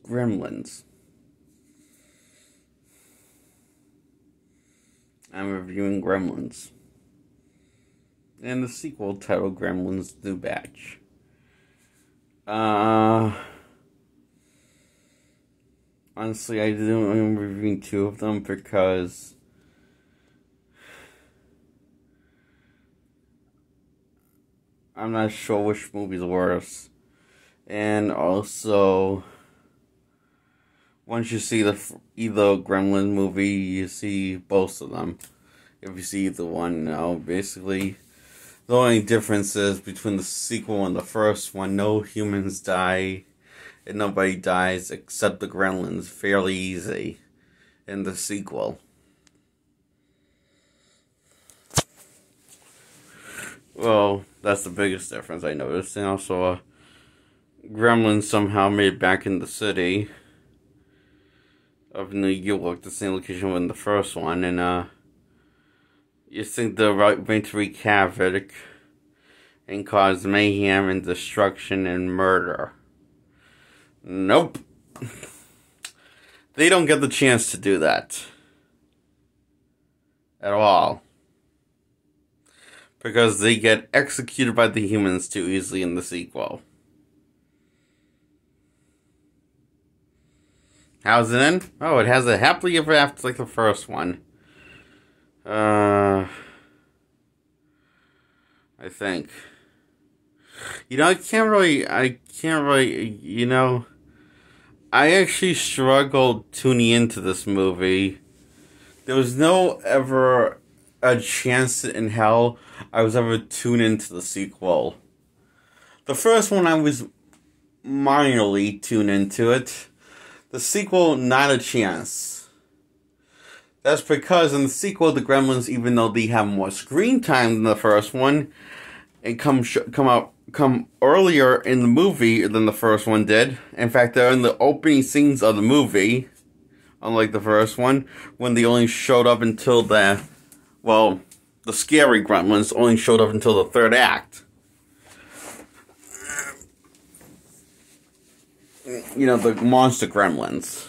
Gremlins. I'm reviewing Gremlins. And the sequel titled Gremlins New Batch. Honestly, I'm reviewing two of them because I'm not sure which movie's worse. And also, once you see either Gremlin movie, you see both of them. If you see either one, basically, the only difference is between the sequel and the first one, no humans die, and nobody dies except the Gremlins fairly easy in the sequel. Well, that's the biggest difference I noticed. And also, Gremlins somehow made it back in the city of New York, the same location in the first one, and you think they're going to wreak havoc and cause mayhem and destruction and murder. Nope. They don't get the chance to do that. At all. Because they get executed by the humans too easily in the sequel. How's it end? Oh, it has a happily ever after like the first one. I think. I can't really, I actually struggled tuning into this movie. There was no ever a chance in hell I was ever tuned into the sequel. The first one I was minorly tuned into it. The sequel, not a chance. That's because in the sequel, the Gremlins, even though they have more screen time than the first one, and come earlier in the movie than the first one did. In fact, they're in the opening scenes of the movie, unlike the first one, when they only showed up until the scary Gremlins only showed up until the third act. The monster Gremlins.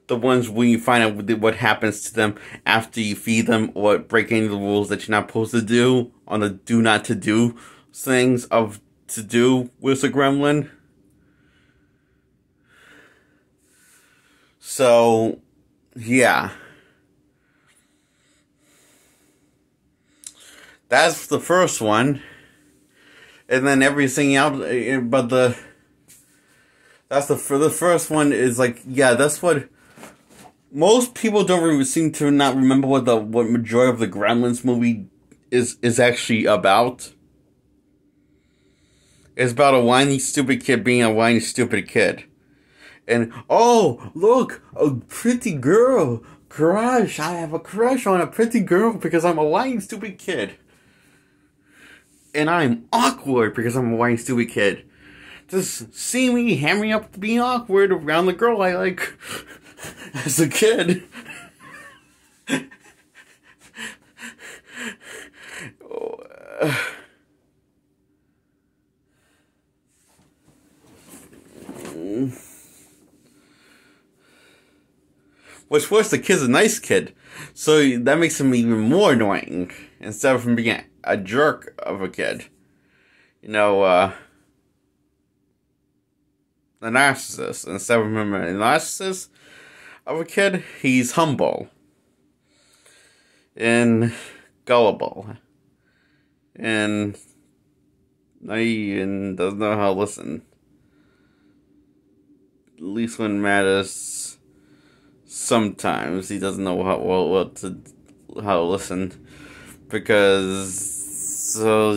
The ones when you find out what happens to them after you feed them or break any of the rules that you're not supposed to do on the do not to do things of to do with a gremlin. So, yeah. That's the first one. And then everything else, but the first one is like, yeah, that's what most people don't even seem to not remember what majority of the Gremlins movie is actually about. It's about a whiny, stupid kid being a whiny, stupid kid. And, oh, look, a pretty girl. Crush. I have a crush on a pretty girl because I'm a whiny, stupid kid. And I'm awkward because I'm a whiny, stupid kid. Just see me hammering up being awkward around the girl I like as a kid. What's worse, the kid's a nice kid. So that makes him even more annoying. Instead of him being a jerk of a kid. A narcissist. Instead of him a narcissist of a kid, he's humble. And gullible. And naive and doesn't know how to listen. At least when it matters. Sometimes he doesn't know how to listen.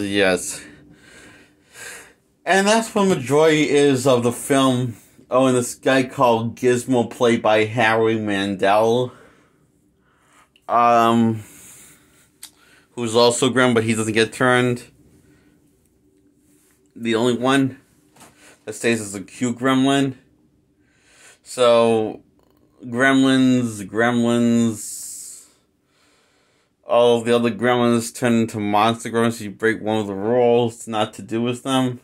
Yes. And that's what the majority is of the film. Oh, and this guy called Gizmo, played by Harry Mandel. Who's also Gremlin, but he doesn't get turned. The only one that stays as a cute Gremlin. So, Gremlins, all of the other Gremlins turn into monster Gremlins. So you break one of the rules not to do with them.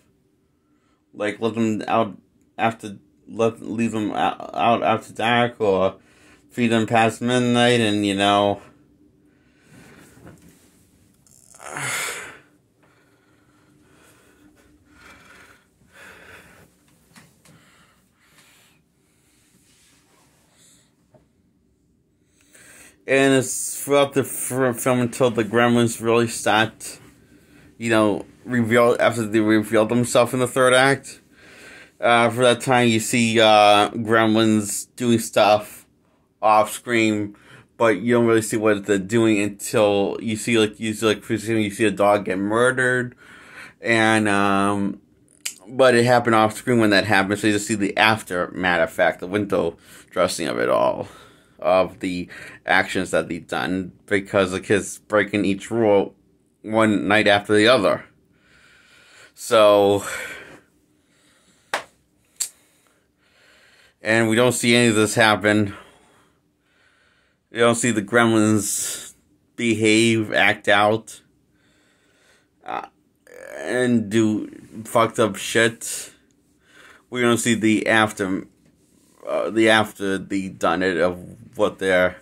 Like, let them out after leave them out after dark, or feed them past midnight, and and it's throughout the film until the Gremlins really start, after they reveal themselves in the third act. For that time, you see Gremlins doing stuff off screen, but you don't really see what they're doing until you see a dog get murdered, and but it happened off screen when that happened, so you just see the aftermath effect, the window dressing of it all, of the actions that they've done, because the kids breaking each rule one night after the other. So, and we don't see any of this happen. We don't see the Gremlins behave, act out, and do fucked up shit. We don't see the after the done it of what they're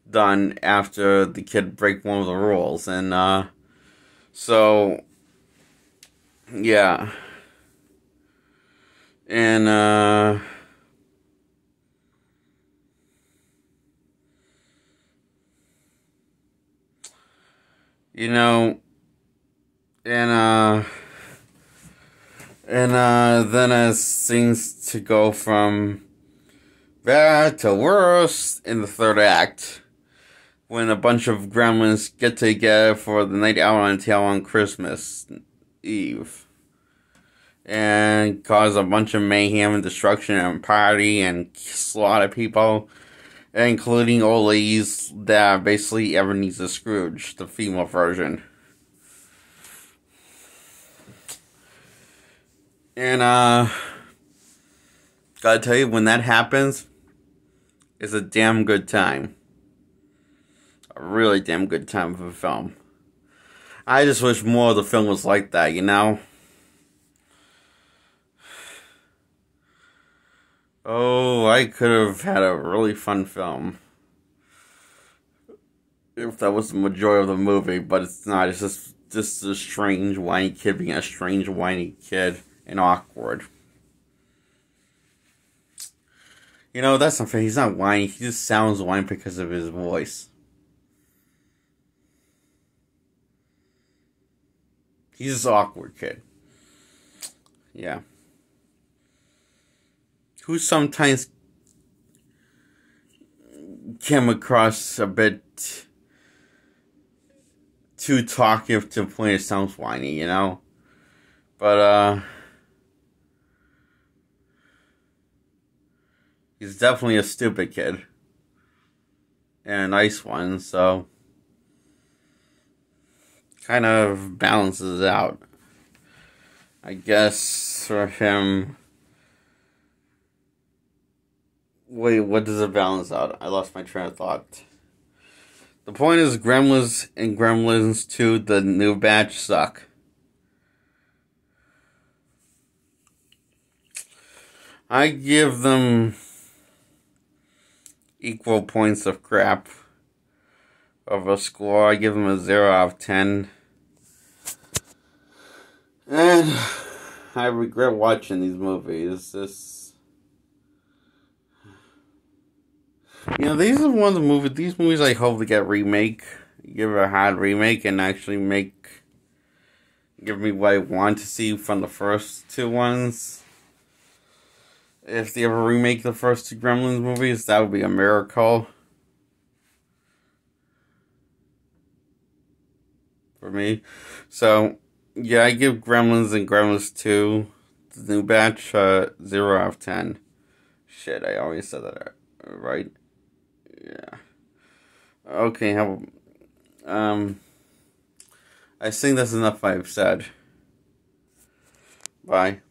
done after the kid break one of the rules, and so yeah, and then as things to go from bad to worse in the third act, when a bunch of Gremlins get together for the night out on tail on Christmas Eve, and cause a bunch of mayhem and destruction and party and slaughter people, including old ladies that basically Ebenezer Scrooge, the female version. And, gotta tell you, when that happens, it's a damn good time. A really damn good time for a film. I just wish more of the film was like that, Oh, I could have had a really fun film if that was the majority of the movie, but it's not. It's just a strange, whiny kid being a strange, whiny kid and awkward. That's not fair. He's not whiny. He just sounds whiny because of his voice. He's this awkward kid. Yeah. Who sometimes came across a bit too talkative to the point it sounds whiny, But, he's definitely a stupid kid. And a nice one, so kind of balances it out. I guess for him... Wait, what does it balance out? I lost my train of thought. The point is, Gremlins and Gremlins 2, the new batch, suck. I give them equal points of crap of a score. I give them a 0 out of 10. And I regret watching these movies. These are one of the movies. These movies I hope to get give it a hard remake, and actually give me what I want to see from the first two ones. If they ever remake the first two Gremlins movies, that would be a miracle for me. So yeah, I give Gremlins and Gremlins 2, the new batch, 0 out of 10. Shit, I always said that right. Yeah. Okay, I think that's enough I've said. Bye.